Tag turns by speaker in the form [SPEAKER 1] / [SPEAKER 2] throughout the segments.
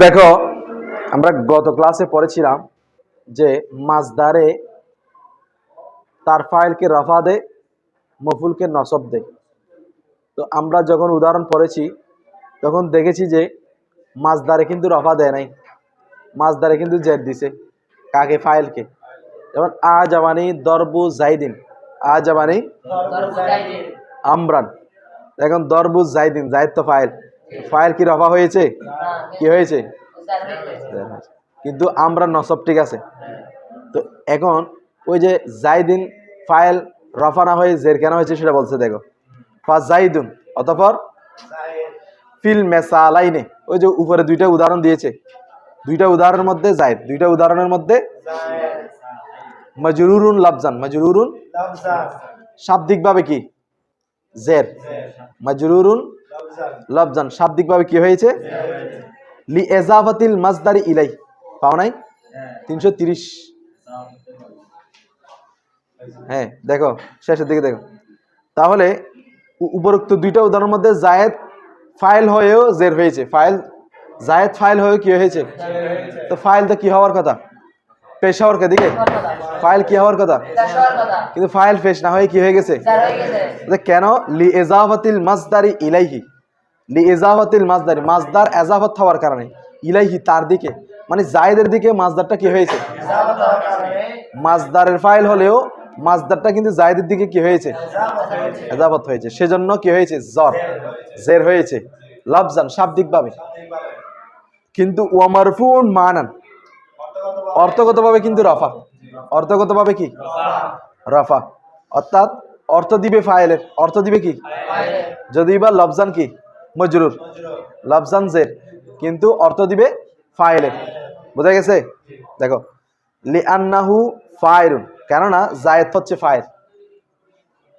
[SPEAKER 1] দেখো, আমরা গত ক্লাসে পড়েছিলাম যে মাসদারে তার ফাইলকে রফা দে, মফুলকে নসব দে। তো আমরা যখন উদাহরণ পড়েছি তখন দেখেছি যে মাসদারে কিন্তু রফা দেয় নাই, মাসদারে কিন্তু জেদ দিছে। কাকে? ফাইলকে। যেমন আজাবানি দরবু জাইদিন, আজাবানি আমরান। এখন দরবু জাইদিন, জাইদ তো ফাইল, ফাইল কি রফা হয়েছে? কি হয়েছে? কিন্তু আমরা নসব ঠিক আছে। তো এখন ওই যে জাইদিন ফাইল রফা না হয়ে জের কেন হয়েছে সেটা বলছে। দেখো, ফা জাইদুন অতঃপর ফিল মেসালাইনে, ওই যে উপরে দুইটা উদাহরণ দিয়েছে, দুইটা উদাহরণের মধ্যে জাইদ, দুইটা উদাহরণের মধ্যে মাজরুরুন লাফজান, মাজরুরুন শাব্দিকভাবে কি? জের। মাজরুরুন লাফজান শাব্দিকভাবে কি হয়েছে? লি এজাফাতিল মাসদারি ইলাই। পাও নাই? 330। হ্যাঁ, দেখো শেষের দিকে দেখো। তাহলে উপরোক্ত দুইটা উদাহরণের মধ্যে জায়েদ ফাইল হয়েও জের হয়েছে, ফাইল জায়েদ ফাইল হয়েও কি হয়েছে? তো ফাইল তো কি হওয়ার কথা? পেশ হওয়ার দিকে। ফাইল কি হওয়ার কথা? কিন্তু ফাইল পেশ না হয়ে কি হয়ে গেছে? কেন? লি এজাফাতিল মাসদারি ইলাইহি, লি এজাফাতিল মাসদারি, মাসদার এজাফত হওয়ার কারণে, ইলাইহি তার দিকে, মানে জায়েদের দিকে মাসদারটা কি হয়েছে? মাসদারের ফাইল হলেও মাসদারটা কিন্তু জায়েদের দিকে কি হয়েছে? এজাফত হয়েছে, সেজন্য কি হয়েছে? জের হয়েছে লাফজান শাব্দিকভাবে। কিন্তু ওয়া মারফুউন মানান, অর্থগতভাবে কিন্তু রফা, অর্থগতভাবে কি? রফা। অর্থাৎ অর্থ দিবে ফাইলের, অর্থ দিবে কি? যদি বা লফজান কি? মজরুর, লফজান জের, কিন্তু অর্থ দিবে ফাইলের। বোঝা গেছে? দেখো, লিআন্নাহু ফাইলুন, কেননা জায়েদ হচ্ছে ফাইল।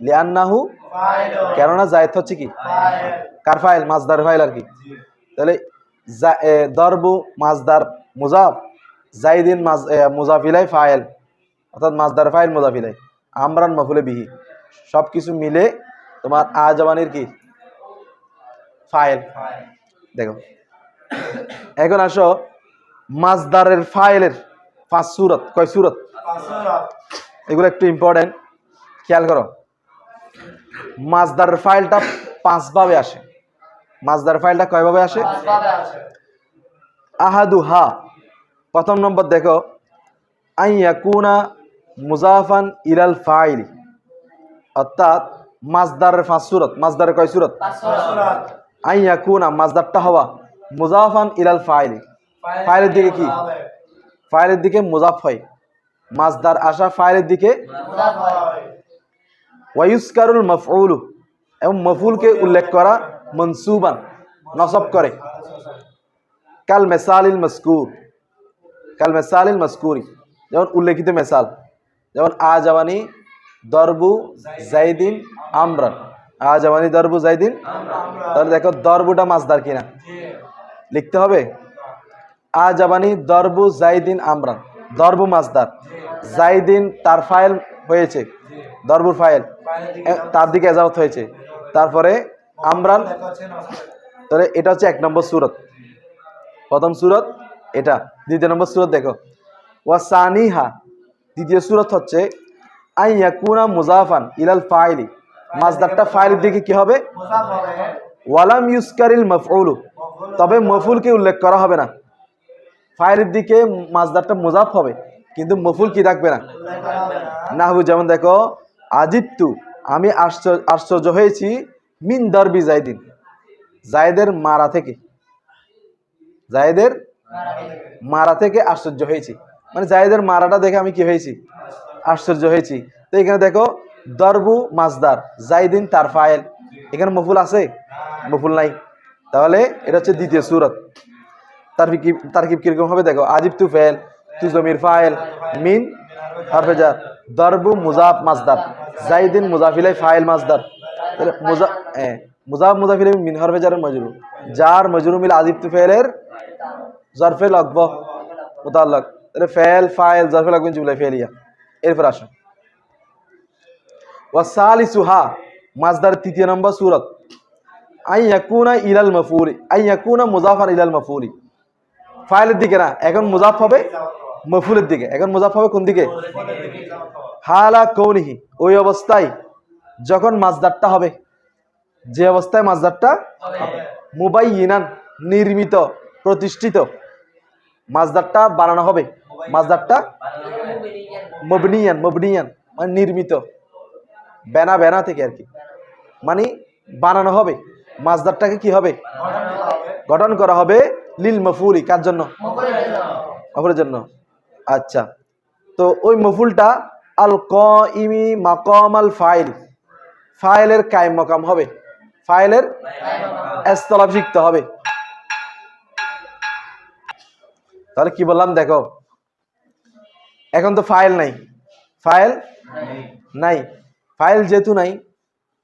[SPEAKER 1] লিআন্নাহু, কেননা জায়েদ হচ্ছে কি? কার ফাইল? মাসদার ফাইল আর কি। তাহলে দরবু মাসদার মুজাফ, জাইদিন মুজাফ ইলাই ফাইল, অর্থাৎ মাসদার ফাইল মুজাফ ইলাই, আমরান মফুলে বিহি, সবকিছু মিলে তোমার আজাবানির কি? ফাইল। দেখো, এখন আসো মাসদারের ফাইলের 5 সূরত। কয় সূরত? এগুলো একটু ইম্পর্টেন্ট, খেয়াল করো। মাসদারের ফাইলটা 5 ভাবে আসে। মাসদার ফাইলটা কয় ভাবে আসে? আহাদু হা, প্রথম নম্বর দেখো, আই ইয়াকুনা মুজাফান ইলাল ফাইল, অর্থাৎ মাসদারের 5 সূরত। মাসদারের কয় সূরত? আই ইয়াকুনা, মাসদারটা হওয়া মুজাফান ইলাল ফাইল, ফাইলের দিকে কি? ফাইলের দিকে মুজাফ হয়, মাসদার আসা ফাইলের দিকে। ওয়ায়ুসকারুল মাফউলু, এবং মফউলকে উল্লেখ করা, মনসুবান নসব করে, কাল মেসালিল মাসকুর, কাল মেসালিল মাসকুরি, যেমন উল্লেখিত মেসাল, যেমন আজাবানি দরবু জাইদিন আমরান, আজাবানি দরবু জাইদিন। তাহলে দেখো দরবুটা মাসদার কিনা লিখতে হবে। আজাবানি দরবু জাইদিন আমরান, দরবু মাসদার, জাইদিন তার ফাইল হয়েছে, দরবুর ফাইল, তার দিকে এজাফত হয়েছে, তারপরে আমরান। তাহলে এটা হচ্ছে 1 নম্বর সূরত, প্রথম সূরত এটা। দ্বিতীয় নম্বর সূরত দেখো, ওয়াসানিহা, দ্বিতীয় সূরত হচ্ছে আই ইয়াকুনা মুজাফান ইলাল ফাইলি, মাসদারটা ফাইলের দিকে কি হবে? ওয়ালাম ইউসকারিল মাফউলু, তবে মফউলকে উল্লেখ করা হবে না। ফাইলের দিকে মাসদারটা মুজাফ হবে, কিন্তু মফউল কি থাকবে না? নাহু, যেমন দেখো, আজিবতু, আমি আশ্চর্য হয়েছি, মিন দরবি জাইদিন, জায়েদের মারা থেকে, জায়েদের মারা থেকে আশ্চর্য হয়েছি, মানে জায়েদের মারাটা দেখে আমি কি হয়েছি? আশ্চর্য হয়েছি। তো এখানে দেখো দরবু মাসদার, জাইদিন তার ফাইল, এখানে মফুল আছে? মফুল নাই। তাহলে এটা হচ্ছে দ্বিতীয় সূরত। তারকিব কিরকম হবে দেখো, আজিব তু ফাইল, তু জমির ফাইল, মিন হরফে জার, দরবু মুজাফ মাসদার, জাইদিন মুজাফিলাই ফাইল মাসদার। তাহলে মুজাফ মুজাফিলাই মিন হরফে জার মজরুর, জার মজরুর মিল আজিব তু ফাইলের জরফে লাগব মুতাল্লাক। তাহলে ফাইল ফাইল জরফে লাগবেন জুমলা ফাইলিয়া। এরপর আসো ওয়াসালিসুহা, মাসদার তৃতীয় নম্বর সূরত, আই ইয়াকুনা ইলাল মাফউলি, আই ইয়াকুনা মুজাফার ইলাল মাফউলি, ফাইলের দিকে না, এখন মুজাফ হবে মফুলের দিকে। এখন মুজাফ হবে কোন দিকে? হালা কৌনিহি, ওই অবস্থায় যখন মাজদারটা হবে, যে অবস্থায় মাজদারটা মুবাইয়িনান, নির্মিত, প্রতিষ্ঠিত, মাজদারটা বানানো হবে, মাজদারটা মবনিয়ান, মবনিয়ান মানে নির্মিত, বেনা বেনা থেকে আর কি, মানে বানানো হবে, মাজদারটাকে কি হবে? গঠন করা হবে লিল মফুলি, কার জন্য? মফুলের জন্য। আচ্ছা, তো ওই মফুলটা আল কাইমি মাকাম আল ফাইল, ফাইলের কায়েম মাকাম হবে, ফাইলের এস্তলাভিষিক্ত হবে। তাহলে কি বললাম দেখো, এখন তো ফাইল নাই, ফাইল নাই, ফাইল যেহেতু নাই,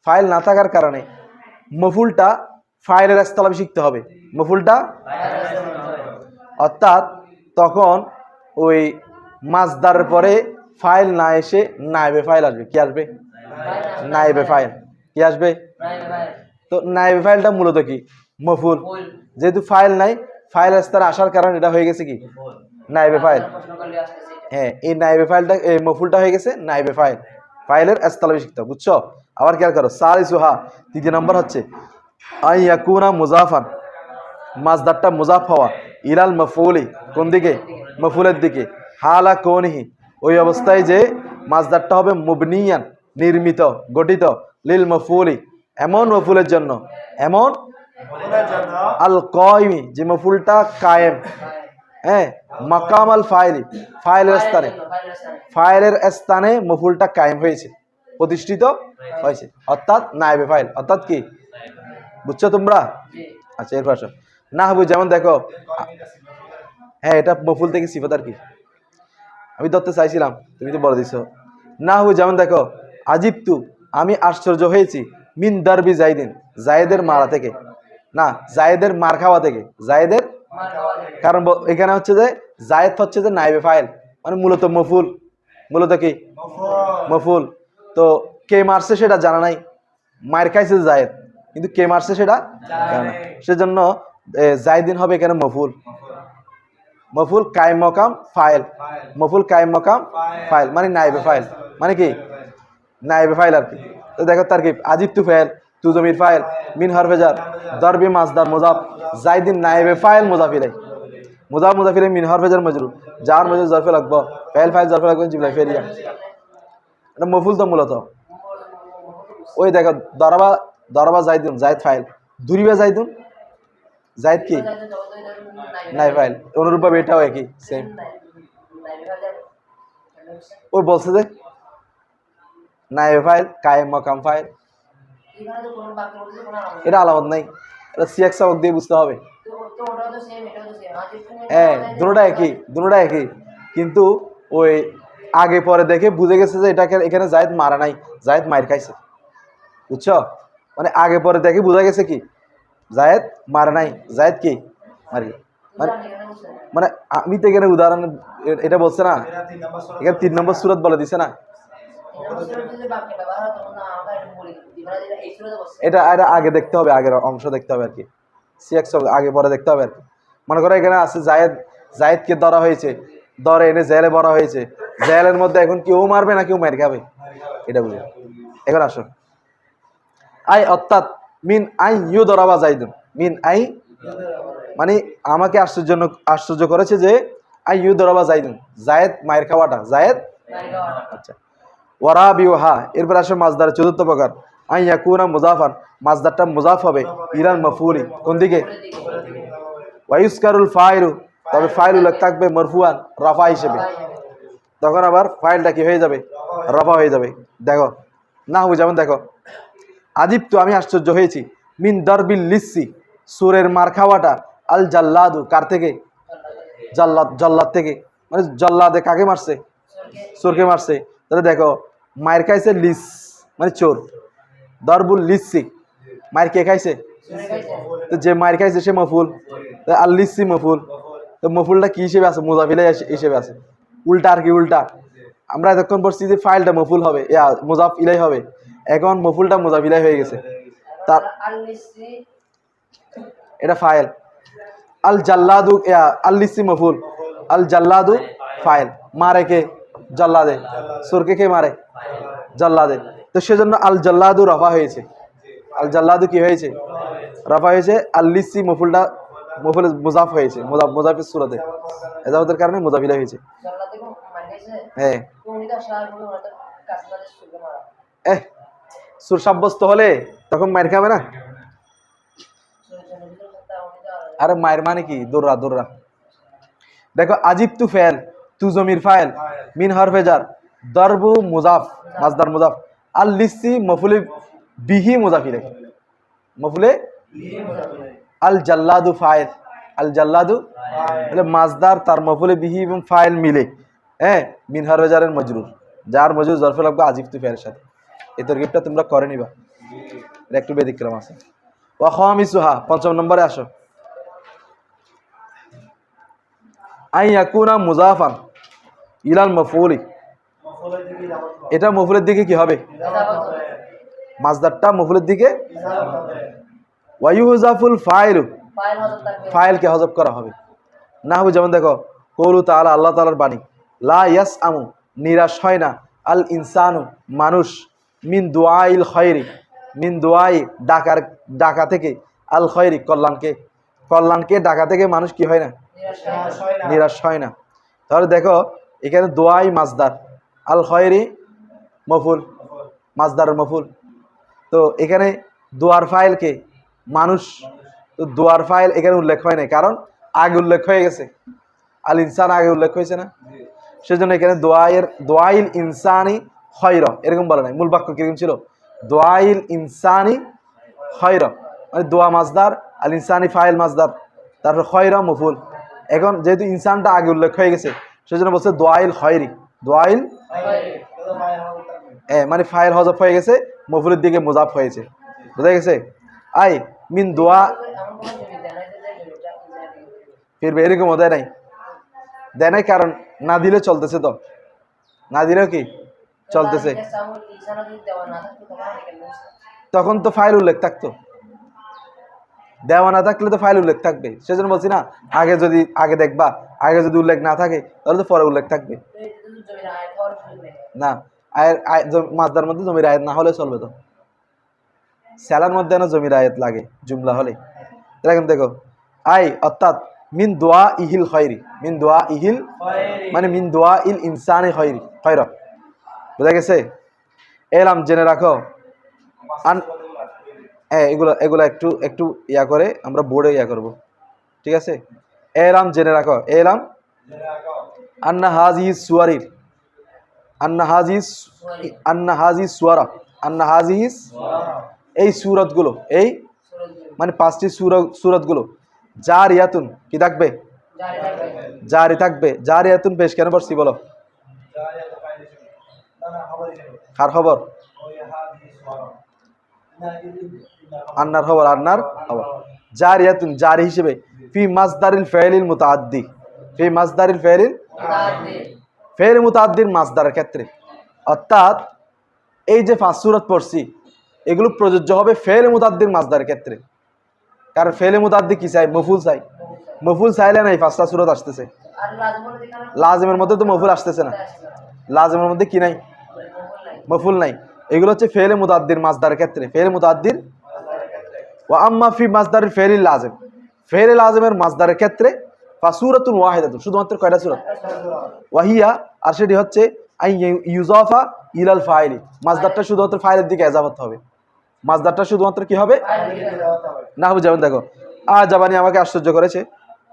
[SPEAKER 1] ফাইল না থাকার কারণে মফুলটা ফাইলের স্থলাভিষিক্ত হবে, মফুলটা, অর্থাৎ তখন ওই মাজদারের পরে ফাইল না এসে নায়েবে ফাইল আসবে। কি আসবে? নায়েবে ফাইল। কি আসবে? তো নায়েবে ফাইলটা মূলত কি? মফুল। যেহেতু ফাইল নাই, ফাইলের স্তরে আসার কারণে এটা হয়ে গেছে কি? নায়েবে ফাইল। হ্যাঁ, এই নায়েবে ফাইলটা, এই মফুলটা হয়ে গেছে নায়েবে ফাইল, ফাইলের স্থলাভিষিক্ত। বুঝছো? আবার খেয়াল করো, সালিসুহা, তৃতীয় নম্বর হচ্ছে আই ইয়াকুনা মুজাফান, মাজদারটা মুজাফ হওয়া, ইলাল মফুলি, কোন দিকে? মফুলের দিকে। হালা কৌনিহি, ওই অবস্থায় যে মাজদারটা হবে মুবনিয়ান, নির্মিত, গঠিত, লিল মফুলি, এমন মফুলের জন্য, এমন আল কাইমি, যে মফুলটা কায়েম, হ্যাঁ, মাকাম আল ফাইলি, ফাইলের স্থানে, ফাইলের স্থানে মফুলটা কায়েম হয়েছে, প্রতিষ্ঠিত হয়েছে, অর্থাৎ নায়েবে ফাইল, অর্থাৎ কি? বুঝছো তোমরা? আচ্ছা, এরপর আসো নাহবু, যেমন দেখো, হ্যাঁ এটা মফুল থেকে সিফাত আর কি, আমি ধরতে চাইছিলাম, তুমি তো বলে দিছো। নাহবু, যেমন দেখো, আজিবতু, আমি আশ্চর্য হয়েছি, মিন দারবি জাইদিন, জায়েদের মারা থেকে, না জায়েদের মার খাওয়া থেকে, জায়েদের, কারণ এখানে হচ্ছে যে জায়েদ হচ্ছে যে নায়েবে ফাইল, মানে মূলত মফুল, মূলত কি? মফুল। তো কে মারছে সেটা জানা নাই, মায়ের খাইছে জায়েদ, কিন্তু কে মারছে সেটা জানা নাই, সেজন্য জাইদিন হবে এখানে মফুল, মফুল কায়েম মাকাম ফাইল, মফুল কায়েম মাকাম ফাইল মানে নায়েবে ফাইল, মানে কি? নায়েবে ফাইল আর কি। তো দেখো তারকিব, আজিবতু ফাইল, তু জমির ফাইল, মিন হরফে জার, দরবি মাজদার মুজাফ, জাইদিন নায়েবে ফাইল মুজাফ ইলাই, মুজাফ মুজাফ ইলাই, মিন হরফে জার মজরুর, জার মজরুর জরফে লাগবো, ফাইল ফাইল জরফে লাগবে জিবলা ফেরিয়া, এটা মফুল তো মূলত। ওই দেখো দরবা, দরবা জাইদুন, জায়েদ ফাইল, দুরিবা জাইদুন, জায়েদ কি? নাই ফাইল। অনুরূপভাবে এটাও একই সেম। ওই বলছে যে নায়েবে ফাইল কায়েম মাকাম ফাইল, এটা আলামত নাই, এটা সিয়াক সাবক দিয়ে বুঝতে হবে। হ্যাঁ, দুটোটা একই, দুটোটা একই, কিন্তু ওই আগে পরে দেখে বুঝে গেছে যে এটাকে এখানে জায়েদ মারা নাই, জায়েদ মার খাইছে। বুঝছো? মানে আগে পরে দেখে বোঝা গেছে কি জায়েদ মারা নাই, জায়েদ কি মারি, মানে আমি তো এখানে উদাহরণ এটা বলছে না, এখানে 3 নম্বর সূরত বলে দিছে না, এটা এটা আগে দেখতে হবে, আগের অংশ দেখতে হবে আর কি, সিএক্স আগে পরে দেখতে হবে আর কি। মনে করো এখানে আছে জায়েদ, জায়েদকে ধরা হয়েছে, ধরে এনে জেলে ভরা হয়েছে, জেলের মধ্যে এখন কেউ মারবে না কেউ মার খাবে, এটা বুঝে। এখন আসো, আই অর্থাৎ মিন আই ইউ ধরাবা জাইদুন, মিন আই মানে আমাকে আশ্চর্য করেছে যে আই ইউ ধরাবা জাইদুন, জায়েদ মায়ের খাওয়াটা, জায়েদ। আচ্ছা, ওয়ারাবিউ হা, এরপর আসে মাজদার চতুর্থ প্রকার, আই ইয়াকুনা মুজাফান, মাজদারটা মুজাফ হবে ইলাল মাফউলি, কোন দিকে? ওয়ায়ুসকারুল ফাইলু, তবে ফাইল উল্লেখ থাকবে মারফুআন, রাফা হিসেবে, তখন আবার ফাইলটা কি হয়ে যাবে? রাফা হয়ে যাবে। দেখো নাহু, যেমন দেখো, আজিবতু, আমি আশ্চর্য হয়েছি, মিন দারবিল লিসি, সুরের মার খাওয়াটা, আল জাল্লাদু, কার থেকে? জাল্লাদ, জল্লাদ থেকে, মানে জল্লাদে কাকে মারছে? চোরকে মারছে। তাহলে দেখো মায়ের খাইছে লিস মানে চোর, দরবুল লিসি, মায়ের কে খাইছে? তো যে মায়ের খাইছে সে মফুল, আর লিসি মফুল, তো মফুলটা কি হিসেবে আছে? মুজাফিলাই হিসেবে আছে। উল্টা আর কি, উল্টা আমরা এতক্ষণ পড়ছি যে ফাইলটা মফুল হবে, মুজাফ ইলাই হবে, এখন মফুলটা মুজাফ ইলাই হয়ে গেছে। তার এটা ফাইল, আল জাল্লাদু আল লিসি মফুল, আল জাল্লাদু ফাইল, মারে কে? জাল্লাদে। সুরকে কে মারে? জাল্লাদে। তো সেজন্য আল জাল্লাদু রফা হয়েছে। আল জাল্লাদু কি হয়েছে? রফা হয়েছে। আল লিসি মফুলটা মফুল মুজাফ হয়েছে, মুজাফির সুরাতে এজাবতের কারণে মুজাফিলা হয়েছে। হ্যাঁ, সুর সাব্যস্ত হলে তখন মায়ের খাবে না। আরে মায়ের মানে কি? দৌড়া দৌড়া। দেখো আজিব তু ফেল, তু জমির ফাইল, মিন হরফে জার, দরবু মুজাফ, মাসদার মুজাফ, আল লিসি মফুলে বিহি মুজাফিলে, মফুলে আল জাল্লাদু ফাইল, আল জাল্লাদু মানে মাসদার, তার মফুলে বিহি এবং ফাইল মিলে, হ্যাঁ, মিন হরফে জারের মজরুর, যার মজরুর জরফে লাগবে আজিব তু ফেলের সাথে। এই তরকিবটা তোমরা করে নিবা, এটা একটু ব্যতিক্রম আছে। ওয়া খামিসুহা, ৫ম নম্বরে আসো। আই ইয়াকুনা মুজাফান ইলাল মাফউলি, এটা মফুলের দিকে কি হবে? মাসদারটা মফুলের দিকে। ওয়া ইউজাফুল ফাইলু, ফাইলকে হযফ করা হবে। নাহু যেমন দেখো কওলু তাআলা, আল্লাহ তাআলার বাণী, লা ইয়াসআমু, নিরাশ হয় না, আল ইনসানু, মানুষ, মিন দুআইল খায়রি, মিন দুআই, ডাকা থেকে, আল খায়রি, কল্যাণকে ডাকা থেকে মানুষ কি হয় না? নিরাশ হয় না। তাহলে দেখো এখানে দোয়াই মাসদার, আল খায়রি মফুল, মাসদারের মফুল। তো এখানে দোয়ার ফাইলকে মানুষ, তো দোয়ার ফাইল এখানে উল্লেখ হয় না, কারণ আগে উল্লেখ হয়ে গেছে, আল ইনসান আগে উল্লেখ হয়েছে না, সেজন্য এখানে দোয়াইল ইনসানি খয়র এরকম বলা নাই। মূল বাক্য কিরকম ছিল? দোয়াইল ইনসানি খয়র, মানে দোয়া মাসদার, আল ইনসানি ফাইল মাসদার, তারপর খয়র মফুল। এখন যেহেতু ইনসানটা আগে উল্লেখ হয়ে গেছে, সেজন্য বলছে দোয়াইল খয়রি, দোয়াইল মানে ফাইল হযফ হয়ে গেছে, মফুলের দিকে মুজাফ হয়েছে। বুঝা গেছে? আই মিন দোয়া ফিরবে, এরকম দেয় নাই, দেয় নাই, কারণ না দিলে চলতেছে, তো না দিলেও কি চলতেছে, তখন তো ফাইল উল্লেখ থাকতো, দেওয়া না থাকলে তো ফাইল উল্লেখ থাকবে। সেজন্য বলছি না, আগে দেখবা, আগে যদি উল্লেখ না থাকে তাহলে তো পরে উল্লেখ থাকবে না। মাসদার মধ্যে জমির আয়াত না হলে চলবে, তো স্যালার মধ্যে না জমির আয়াত লাগে জুমলা হলে। এখন দেখো আই অর্থাৎ মিন দোয়া ইহিল খয়রি, মিন দোয়া ইহিল মানে মিন দোয়া ইল ইনসানি খয়রি, খয়র। বুঝা গেছে? এলাম, জেনে রাখো, এগুলা একটু একটু ইয়া করে আমরা বোর্ডে ইয়া করব, ঠিক আছে? এলাম, জেনে রাখো, এলাম আন্না হাযিহি সুওয়ারিল, আন্না হাযিহি সুওয়ারা, আন্না হাযিহি, এই সূরাতগুলো, এই মানে 5টি সূরাতগুলো, জারিয়াতুন কি থাকবে? জারি থাকবে। জারিয়াতুন পেশ কেন পড়ছি বলো? কার খবর? আন্নার খবর, আন্নার খবর। জারিয়াতুন জারি হিসেবে, ফি মাসদারিল ফাইলিল মুতাআদ্দি, ফি মাসদারিল ফাইলিল, ফাইল মুতাআদ্দির মাসদারের ক্ষেত্রে। অর্থাৎ এই যে 5 সূরাত পড়ছি, এগুলো প্রযোজ্য হবে ফাইল মুতাআদ্দির মাসদারের ক্ষেত্রে। কারণ ফাইল মুতাআদ্দি কি চাই? মফুল চাই। মফুল চাইলে না এই 5টা সূরাত আসতেছে। লাজিমের মধ্যে তো মফুল আসতেছে না, লাজিমের মধ্যে কি নাই? মফুল নাই। এগুলো হচ্ছে ফাইল মুতাআদ্দির মাসদারের ক্ষেত্রে, ফাইল মুতাআদ্দির। ওয়া আম্মা ফি মাসদারিল ফাইলিল লাজিম, ফাইল লাজিমের মাসদারের ক্ষেত্রে, ফাসূরাতুন ওয়াহিদাতুন, শুধুমাত্র কয়টা সূরা? ওয়াহিয়া, আর সেটি হচ্ছে আই ইউজাফা ইলাল ফাইলি, মাসদারটা শুধুমাত্র ফাইলের দিকে ইজাফত হবে, মাসদারটা শুধুমাত্র কি হবে? নাহু যেমন দেখো, জাবানি আমাকে আশ্চর্য করেছে,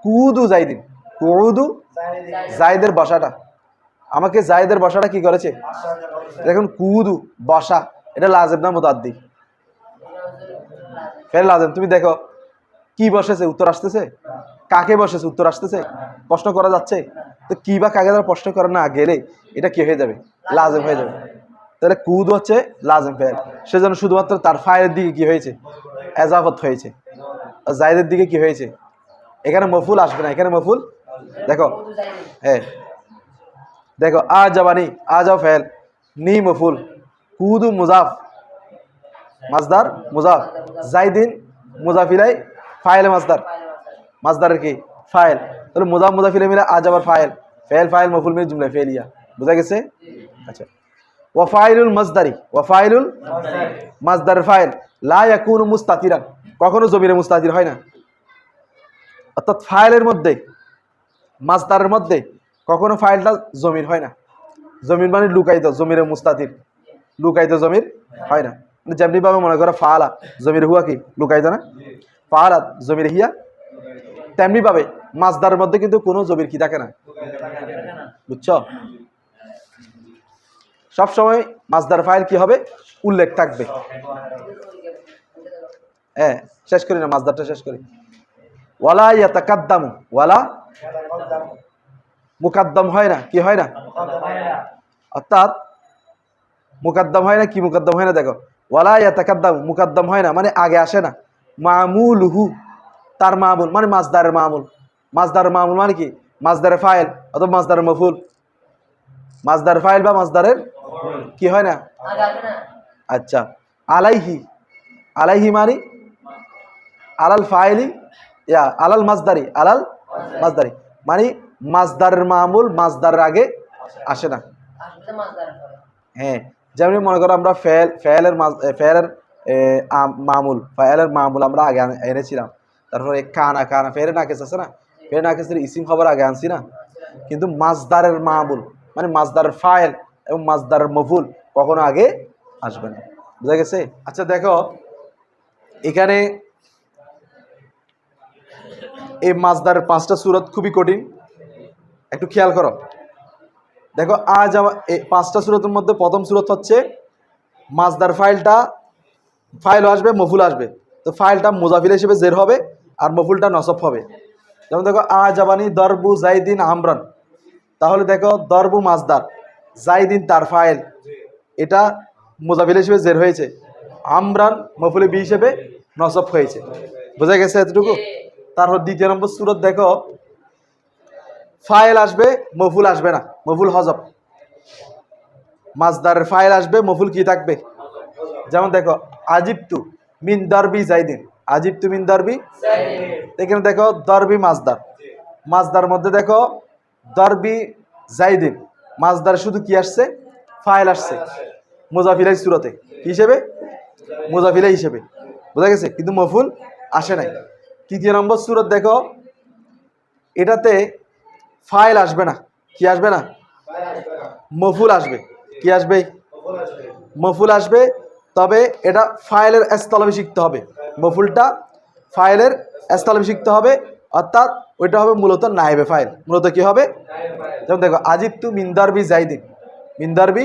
[SPEAKER 1] কুদু জাইদিন, কুদু জাইদের বসাটা, আমাকে জাইদের বসাটা কি করেছে? দেখুন কুদু বসা, এটা লাজিম না মুতাআদ্দি? ফের লাজিম। তুমি দেখো কি বসেছে, উত্তর আসতেছে? কাকে বসেছে, উত্তর আসতেছে? প্রশ্ন করা যাচ্ছে? তো কি বা কাকে দ্বারা প্রশ্ন করা না গেলে এটা কি হয়ে যাবে? লাজিম হয়ে যাবে। তাহলে কুদ হচ্ছে লাজিম ফেল, সেজন্য শুধুমাত্র তার ফাইলের দিকে কি হয়েছে? এজাফত হয়েছে। জাইদের দিকে কি হয়েছে? এখানে মফুল আসবে না, এখানে মফুল দেখো, হ্যাঁ দেখো, জাবানি, যাও ফেল, নি মফুল, কুদু মুজাফ, মাসদার মুজাফ, জাইদিন মুজাফ ইলাই ফাইল মাসদার, মাজদারের কি ফাইল, তাহলে মুজাফ মুজাফিলে মিলে আজ আবার ফাইল, ফেল ফাইল মফুল মিলে জুমলা ফেলিয়া, বুঝা গেছে? আচ্ছা, ওয়াফাইলুল মাজদারি, ওয়াফাইলুল মাজদার ফাইল লা ইয়াকুনু মুস্তাতিরান, কখনো জমিরে মুস্তাতির হয় না। অর্থাৎ ফাইলের মধ্যে মাজদারের মধ্যে কখনো ফাইলটা জমির হয় না। জমির মানে লুকাইত, জমিরে মুস্তাতির, লুকাইত জমির হয় না। যেমনি ভাবে মনে করো ফাআলা জমির হুয়া কি লুকাইত না, ফাআলাত জমির হিয়া, তেমনি ভাবে মাজদারের মধ্যে কিন্তু কোনো জমির কি থাকে না, বুঝছো? সবসময় মাজদার ফাইল কি হবে, উল্লেখ থাকবে। হ্যাঁ, শেষ করি না, মাজদারটা শেষ করি। ওয়ালা ইয়াতাকাদ্দামু, ওয়ালা মুকাদ্দম হয় না, কি হয় না, অর্থাৎ মুকাদ্দম হয় না, কি মুকাদ্দম হয় না, দেখো ওয়ালা ইয়াতাকাদ্দামু, মুকাদ্দম হয় না মানে আগে আসে না। মামুলুহু, তার মামুল মানে মাজদারের মামুল, মাজদারের মামুল মানে কি, মাজদারের ফাইল অথবা মাজদারের মফুল, মাজদার ফাইল বা মাজদারের কি হয় না। আচ্ছা, আলাইহি, আলাইহি মানে আলাল ফাইলি ইয়া আলাল মাজদারি, আলাল মাজদারি মানে মাজদারের মামুল মাজদারের আগে আসে না। হ্যাঁ, যেমন মনে করো আমরা ফেলের মামুল, ফাইলের মামুল আমরা আগে এনেছিলাম, তারপরে কানা, কানা ফেরে নাকেস আছে না, ফেরে নাকেসের ইসিম খবর আগে আনছি না, কিন্তু মাজদারের মামুল মানে মাজদারের ফাইল এবং মাজদারের মফুল কখনো আগে আসবে না, বুঝা গেছে? আচ্ছা দেখো এখানে এই মাজদারের 5টা সূরত খুবই কঠিন, একটু খেয়াল করো। দেখো আজ আমার এই 5টা সূরতের মধ্যে প্রথম সূরত হচ্ছে মাজদার ফাইলটা, ফাইল আসবে মফুল আসবে, তো ফাইলটা মুজাফিল হিসেবে জের হবে আর মফুলটা নসব হবে। যেমন দেখো আজাবানি দরবু জাইদিন আমরান, তাহলে দেখো দরবু মাজদার, জাইদিন তার ফাইল, এটা মুজাফিল হিসেবে জের হয়েছে, আমরান মফুলে বি হিসেবে নসব হয়েছে, বোঝা গেছে এতটুকু? তারপর দ্বিতীয় নম্বর সূরত দেখো ফাইল আসবে মফুল আসবে না, মফুল হজব, মাজদারের ফাইল আসবে মফুল কি থাকবে। যেমন দেখো আজিবতু মিন দরবি জাইদিন, আজিবতু মিন দরবি, এখানে দেখো দরবি মাজদার, মাজদার মধ্যে দেখো দরবি জাইদিন, মাজদার শুধু কি আসছে, ফাইল আসছে মুজাফিলাই সূরতে কি হিসেবে, মুজাফিলাই হিসেবে, বোঝা গেছে? কিন্তু মফুল আসে নাই। তৃতীয় নম্বর সূরত দেখো এটাতে ফাইল আসবে না, কি আসবে না, মফুল আসবে, কি আসবে, মফুল আসবে, তবে এটা ফাইলের স্থলে শিখতে হবে, মফুলটা ফাইলের স্থলে শিখতে হবে, অর্থাৎ ওইটা হবে মূলত নায়েবে ফাইল, মূলত কি হবে। যেমন দেখো আজিবতু মিন দরবি জাইদিন, মিন দরবি,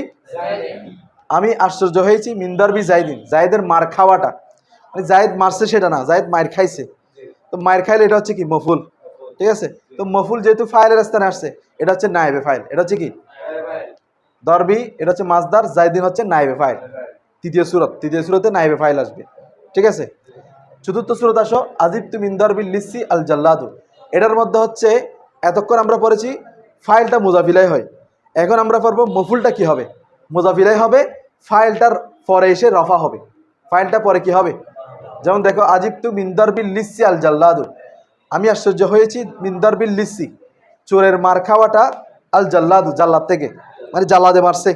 [SPEAKER 1] আমি আশ্চর্য হয়েছি মিন দরবি জাইদিন, জাইদের মার খাওয়াটা, মানে জাইদ মারছে সেটা না, জাইদ মার খাইছে, তো মার খাইলে এটা হচ্ছে কি মফুল, ঠিক আছে? তো মফুল যেহেতু ফাইলের স্থানে আসছে এটা হচ্ছে নায়েবে ফাইল, এটা হচ্ছে কি দরবি, এটা হচ্ছে মাজদার, জাইদিন হচ্ছে নায়েবে ফাইল। তৃতীয় সূরত, তৃতীয় সূরতে নায়েবে ফাইল আসবে, ঠিক আছে? চতুর্থ সূরত আসো আজিবতু মিন দরবিল লিসি আল জাল্লাদু, এটার মধ্যে হচ্ছে এতক্ষণ আমরা পড়েছি ফাইলটা মুজাফিলাই হয়, এখন আমরা পড়বো মফুলটা কি হবে, মুজাফিলাই হবে, ফাইলটার পরে এসে রফা হবে, ফাইলটা পরে কি হবে। যেমন দেখো আজিবতু মিন দরবিল লিসি আল জাল্লাদু, আমি আশ্চর্য হয়েছি মিন দরবিল লিসি, চোরের মার খাওয়াটা, আল জাল্লাদু জাল্লাদ থেকে, মানে জাল্লাদে মারছে,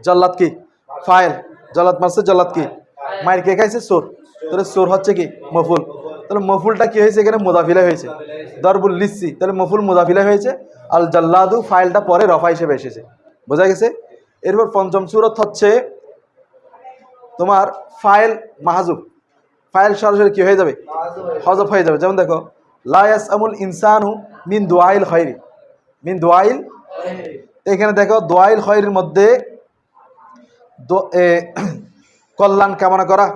[SPEAKER 1] জাল্লাদ কি ফাইল, জাল্লাদ মারছে, জাল্লাদ কি মার কে খাইছে, চোর, তাহলে চোর হচ্ছে কি মফুল, তাহলে মফুলটা কি হয়েছে এখানে মুজাফিলা হয়েছে, দরবুল লিসি, তাহলে মফুল মুজাফিলা হয়েছে, আল জাল্লাদু ফাইলটা পরে রফা হিসেবে এসেছে, বোঝা গেছে? এরপর পঞ্চম সূরত হচ্ছে তোমার ফাইল মাহজুব, ফাইল সরাসরি কি হয়ে যাবে, হজব হয়ে যাবে। যেমন দেখো লা ইয়াসআমুল ইনসানু মিন দুআইল খায়রি, মিন দুআইল, এখানে দেখো দোয়াইল খয়রের মধ্যে কল্যাণ কামনা করা,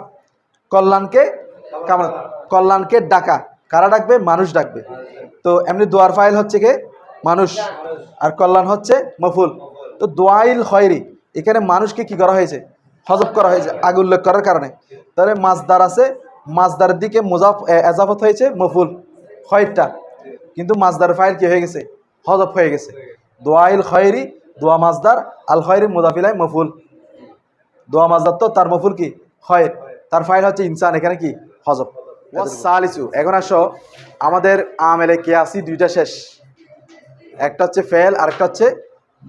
[SPEAKER 1] কল্যাণকে কামনা, কল্যাণকে ডাকা, কারা ডাকবে, মানুষ ডাকবে, তো এমনি দোয়ার ফাইল হচ্ছে কে মানুষ, আর কল্যাণ হচ্ছে মফুল, তো দোয়াইল খয়রি এখানে মানুষকে কি করা হয়েছে, হজব করা হয়েছে আগে উল্লেখ করার কারণে, তাহলে মাজদার আছে, মাজদারের দিকে মুজাফ এজাফত হয়েছে মফুল খয়রটা, কিন্তু মাজদার ফাইল কি হয়ে গেছে, হজব হয়ে গেছে, দোয়াইল খয়রি, দোয়া মাজদার, আল খয়রি মুজাফিলাই মফুল, দোয়া মাজদার তো তার মফুল কি খয়ের, তার ফাইল হচ্ছে ইনসান, এখানে কি হজব, ওয়াসালিসু। এখন আসো আমাদের আমেলে কিয়াসি দুইটা শেষ, একটা হচ্ছে ফেল আর একটা হচ্ছে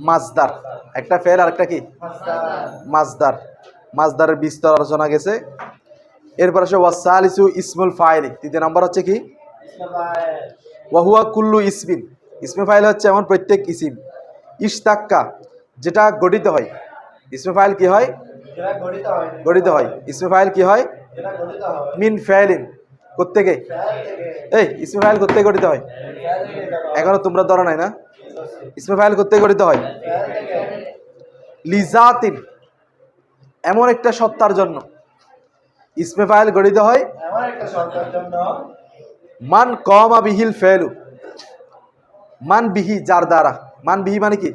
[SPEAKER 1] মাজদার। একটা ফেল আর একটা কি মাজদার। মাজদারের বিস্তর আলোচনা গেছে। এরপর আসে ওয়াসালিসু ইসমুল ফাইল। তৃতীয় নম্বর হচ্ছে কি ওয়াহুয়া কুল্লু ইসমিন। ইসমে ফাইল হচ্ছে এমন প্রত্যেক ইসিম ইশতাক্কা যেটা গঠিত হয়। ইসমে ফাইল কি হয়? গঠিত হয়। ইসমে ফাইল কি হয়? মিন ফাইলিন। কোত্থেকে? এই ইসমে ফাইল কোত্থেকে গঠিত হয়? এখনো তোমরা ধরো নাই না? ইসমে ফাইল কোত্থেকে গঠিত হয়? লিজাতিন এমন একটা সত্তার জন্য ইসমে ফাইল গঠিত হয়। মান কমা বিহিল ফেলু। মান বিহি যার দ্বারা। মান বিহি মানে কি?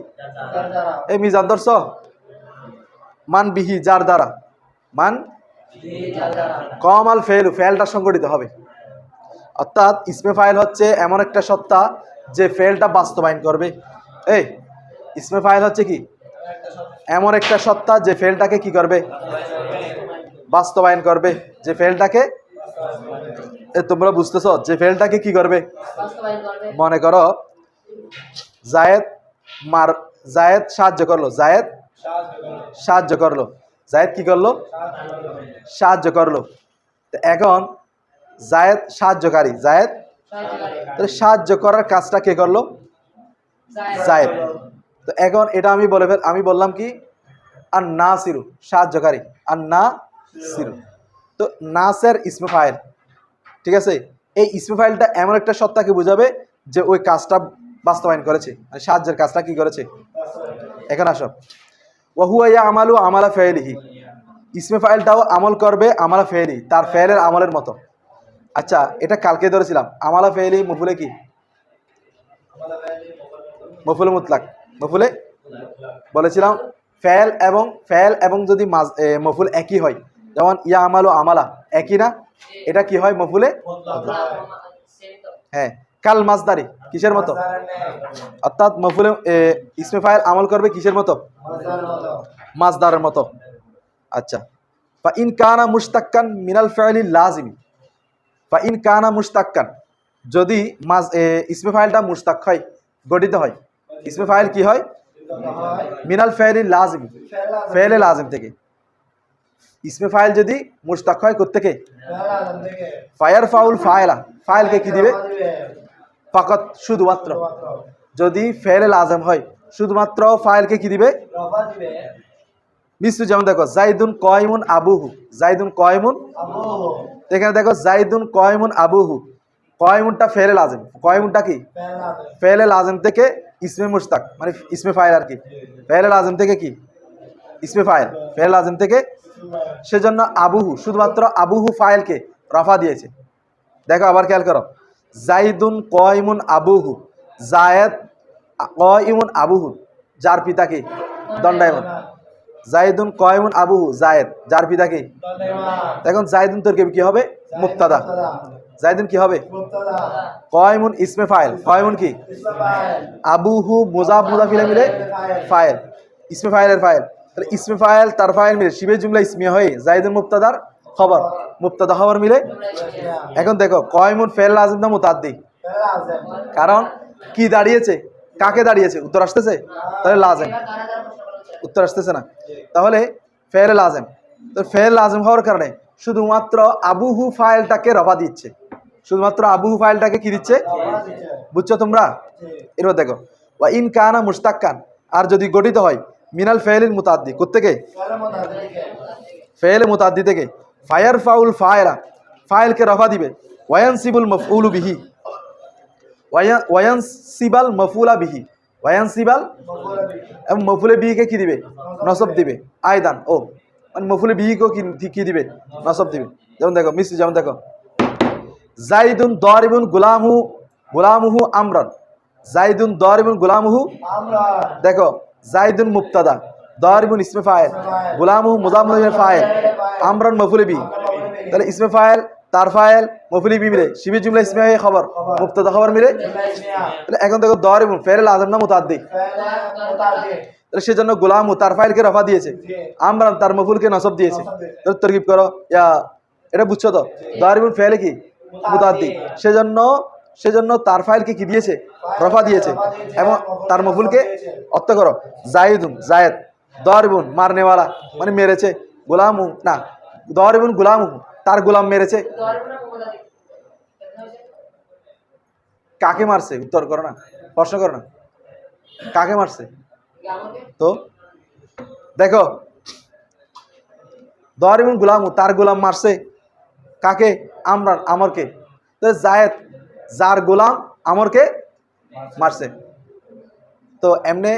[SPEAKER 1] এই মিজান দর্শ মান বিহি যার দ্বারা। মান কমাল ফেলু ফেলটা সংগঠিত হবে। অর্থাৎ ইসমে ফাইল হচ্ছে এমন একটা সত্তা যে ফেলটা বাস্তবায়ন করবে। এই ইসমে ফাইল হচ্ছে কি এমন একটা সত্তা যে ফেলটাকে কি করবে? বাস্তবায়ন করবে। যে ফেলটাকে তোমরা বুঝতেছো যে ফেলটাকে কি করবে? মনে করো জায়েদ সাহায্য করলো। জায়েদ সাহায্য করলো। জায়েদ কি করলো? সাহায্য করলো। এখন জায়েদ সাহায্যকারী। জায়েদ সাহায্য করার কাজটা কে করলো? জায়েদ। তো এখন এটা আমি বললাম কি আর নাসিরু সাহায্যকারী। আর নাসিরু তো নাসের ইসমে ফাইল। ঠিক আছে, এই ইসমে ফাইলটা এমন একটা সত্তাকে বোঝাবে যে ওই কাজটা বাস্তবায়ন করেছে, মানে সাহায্যের কাজটা কি করেছে। এখন আসো ওয়াহুয়া ইয়ামালু আমালা ফাইলিহি। ইসমে ফাইলটাও আমল করবে আমালা ফাইলি, তার ফাইলের আমলের মতো। আচ্ছা এটা কালকে ধরেছিলাম। আমালা ফাইলি মফুলে কি? মফুলে মুতলাক। মফুলে বলেছিলাম ফেল এবং যদি মফুল একই হয়, যেমন ইয়া আমালু আমালা একই না, এটা কি হয়? মফুলে। হ্যাঁ কাল মাজদারি কিসের মতো? অর্থাৎ মফুলে ইসমে ফাইল আমল করবে কিসের মতো? মাজদারের মতো। আচ্ছা ফা ইন কানা মুশতাক্কান মিনাল ফাইলি লাজিমি। ফা ইন কানা মুশতাক্কান যদি ইসমে ফাইলটা মুশতাক হয়, গঠিত হয়। ইসমে ফাইল কি হয়? মিনাল ফাইলি লাজিমি, ফাইলে লাজিম থেকে। ইসমে ফাইল যদি মুশতাক হয় কোত্থেকে? ফায়ার ফাউল ফাইলা ফাইলকে কি দিবে? ফাকাত শুধুমাত্র। যদি ফাইলে লাজিম হয় শুধুমাত্র ফাইলকে কি দিবে? মিসু যেমন দেখো জাইদুন কয়মুন আবুহু। জাইদুন কয়মুন এখানে দেখো জাইদুন কয়মুন আবুহু। কয়মুনটা ফেলে লাজিম। কয়মুনটা কি? ফেলে লাজিম থেকে ইসমে মুশতাক মানে ইসমে ফাইল আর কি। ফেলে লাজিম থেকে কি? ইসমে ফাইল। ফেলে লাজিম থেকে, সেজন্য আবুহু শুধুমাত্র আবুহু ফাইলকে রফা দিয়েছে। দেখো আবার খেয়াল করো জাইদুন কয়মুন আবুহু। জায়েদ কয়মুন আবুহু যার পিতা কি? দণ্ডায়মান। জাইদুন কয়মুন আবুহু জায়েদ যার পিতা কি? এখন জাইদুন তোর কি হবে? মুক্তাদা। জাইদুন কি হবে? কয়মুন ইসমে ফাইল। কয়মুন কি? আবুহু মুজাফ মুজাফিলে মিলে ফাইল, ইসমে ফাইলের ফাইল। তাহলে ইসমে ফাইল তার ফাইল মিলে শিবে জুমলা ইসমিয়া হয়ে জাইদুন মুক্তাদার খবর, মুক্তাদা খবর মিলে। এখন দেখো কয়মুন ফেল লাজিম না মুতাদ্দি? কারণ কি দাঁড়িয়েছে? কাকে দাঁড়িয়েছে? উত্তর আসতেছে? তাহলে লাজিম। উত্তর আসতেছে না, তাহলে ফেল লাজিম। তো ফেল লাজিম হওয়ার কারণে শুধুমাত্র আবুহু ফাইলটাকে রফা দিচ্ছে। শুধুমাত্র আবুহু ফাইলটাকে কি দিচ্ছে? বুঝছো তোমরা? এরপর দেখো ওয়া ইন কানা মুশতাক্কান আর যদি গঠিত হয় মিনাল ফাইলিল মুতাদ্দি। কোত্থেকে? ফাইলে মুতাদ্দি থেকে। ফায়ার ফাউল ফায়রা ফাইলকে রফা দিবে। ওয়ায়ানসিবুল মাফউলু বিহি ওয়ায়ানসিবাল মাফউলা বিহি। ওয়ায়ানসিবাল এবং মফুলে বিহিকে কি দিবে? নসব দিবে। আয়দান ও মানে মফুলে বিহিকেও কি দিবে? নসব দিবে। যেমন দেখো মিসলি যেমন দেখো জাইদুন দারিবুন গুলামুহু আমরান। জাইদুন দারিবুন গুলামুহু। দেখো জাইদুন মুবতাদা, দারিবুন ইসমে ফাইল, গুলামুহু মুজাফ মুজাফির ফাইল, আমরান মফুলে বিহি। তাহলে ইসমে ফাইল তার ফাইল মফুলে বিহি মিলে শিবে জুমলা ইসমে খবর মুবতাদা খবর মিলে। তাহলে এখন দেখো দারিবুন ফেল লাজিম না মুতাদ্দি? তাহলে সেজন্য গোলামু তার ফাইলকে রফা দিয়েছে, আমরান তার মফুলকে নসব দিয়েছে। তরকিব করো ইয়া, এটা বুঝছো তো? দারিবুন ফেলে কি? মুতাআদ্দি, সেজন্য তার ফাইলকে কি দিয়েছে? রফা দিয়েছে। এবং তার মফুলকে অর্থ করো জাইদুন, জায়েদ, দরিবুন মারনেওয়ালা মানে মেরেছে, গোলামু না দরিবুন গোলামু তার গোলাম মেরেছে। কাকে মারছে? উত্তর করো না, প্রশ্ন করো না, কাকে মারছে? তো দেখো দরিবুন গোলামু তার গোলাম মারছে কাকে? আমরান, আমরকে। তো জায়েদ যার গোলাম আমরকে মারছে। তো এমনি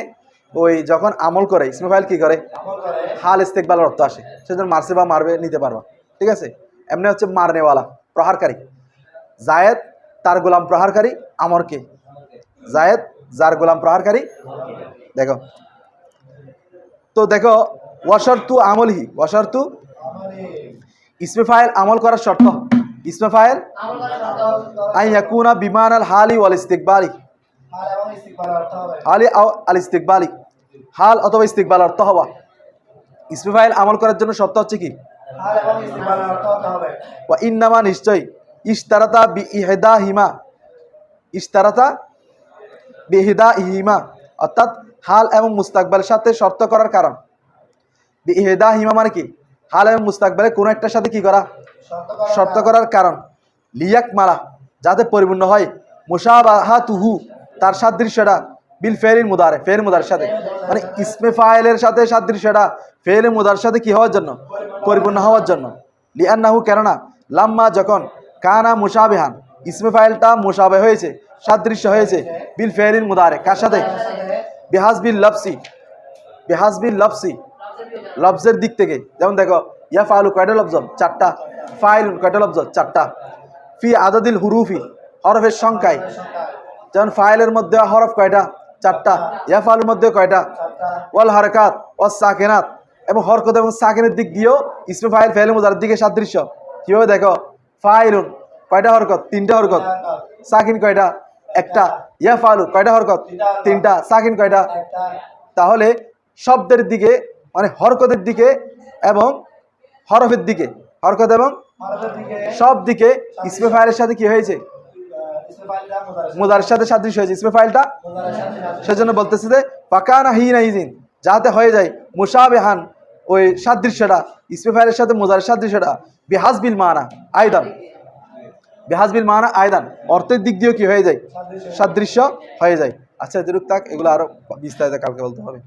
[SPEAKER 1] ওই যখন আমল করে ইসমে ফাইল কি করে? হাল ইস্তেকবালের অর্থ আসে, সেজন্য মারছে বা মারবে নিতে পারবা, ঠিক আছে? এমনি হচ্ছে মারনেওয়ালা, প্রহারকারী। জায়েদ তার গোলাম প্রহারকারী আমরকে, জায়েদ যার গোলাম প্রহারকারী। দেখো তো দেখো ওয়াশারতু আমলহি, ওয়াশারতু ইসমে ফাইল আমল করার শর্ত, ইসমে ফাইল আন ইয়াকুনা বিমানাল হালি ওয়াল ইস্তিকবালি, হালি আল ইস্তিকবালি, হাল অথবা ইস্তিকবাল অর্থ হওয়া। ইসমে ফাইল আমল করার জন্য শর্ত হচ্ছে কি? ওয়া ইন্নামা নিশ্চয় ইশতারাতা বিইহদাহিমা, ইশতারাতা বিইহদাহিমা অর্থাৎ হাল এবং মুস্তাকবালের সাথে শর্ত করার কারণ। বিইহদাহিমা মানে কি? হাল এবং মুস্তাকবালের কোনো একটার সাথে কি করা? শর্ত করার কারণ। লিয়াক মালা যাতে পরিপূর্ণ হয়, মুশাবাহাতুহু তার সাদৃশ্যটা, বিল ফেরিল মুদারে ফের মুদারের সাথে, মানে ইসমে ফাইলের সাথে সাদৃশ্যটা ফের মুদারের সাথে কি হওয়ার জন্য? পরিপূর্ণ হওয়ার জন্য। লিআন্নাহু কেননা লাম্মা যখন কানা মুশাবিহান ইসমে ফাইলটা মুশাবে হয়েছে, সাদৃশ্য হয়েছে, বিল ফেরিল মুদারে কার সাথে? বিহাসবিল লফসি, বিহাসবিল লফসি লফজের দিক থেকে। যেমন দেখো ইয়া ফালু কয়টা লফজ? চারটা। ফাইলুন কয়টা লফজ? চারটা। ফি আদাদিল হুরুফি হরফের সংখ্যায়, যেমন ফাইলের মধ্যে হরফ কয়টা? চারটা। ইয়া ফালুর মধ্যে কয়টা? ওয়াল হারকাত ওয়াস সাকিনাত, এবং হরকত এবং সাকিনের দিক দিয়েও ইসমে ফাইল ফেল মুদারের দিকে সাদৃশ্য। কিভাবে দেখো? ফাইলুন কয়টা হরকত? তিনটা হরকত। সাকিন কয়টা? একটা। ইয়া ফালু কয়টা হরকত? তিনটা। সাকিন কয়টা? তাহলে শব্দের দিকে মানে হরকতের দিকে এবং হরফের দিকে, হরকত এবং সব দিকে ইসমে ফাইলের সাথে কি হয়েছে? মুদারের সাথে সাদৃশ্য হয়েছে ইসমে ফাইলটা। সেজন্য বলতেছে যে ফাকানা হিনা ইজিন যাতে হয়ে যায় মুশাবিহান ওই সাদৃশ্যটা ইসমে ফাইলের সাথে মুদারের সাদৃশ্যটা বিহাসবিল মানা আয়দান, বিহাসবিল মানা আয়দান অর্থের দিক দিয়েও কি হয়ে যায়? সাদৃশ্য হয়ে যায়। আচ্ছা এরূপ থাক, এগুলো আরো বিস্তারিত কালকে বলতে হবে।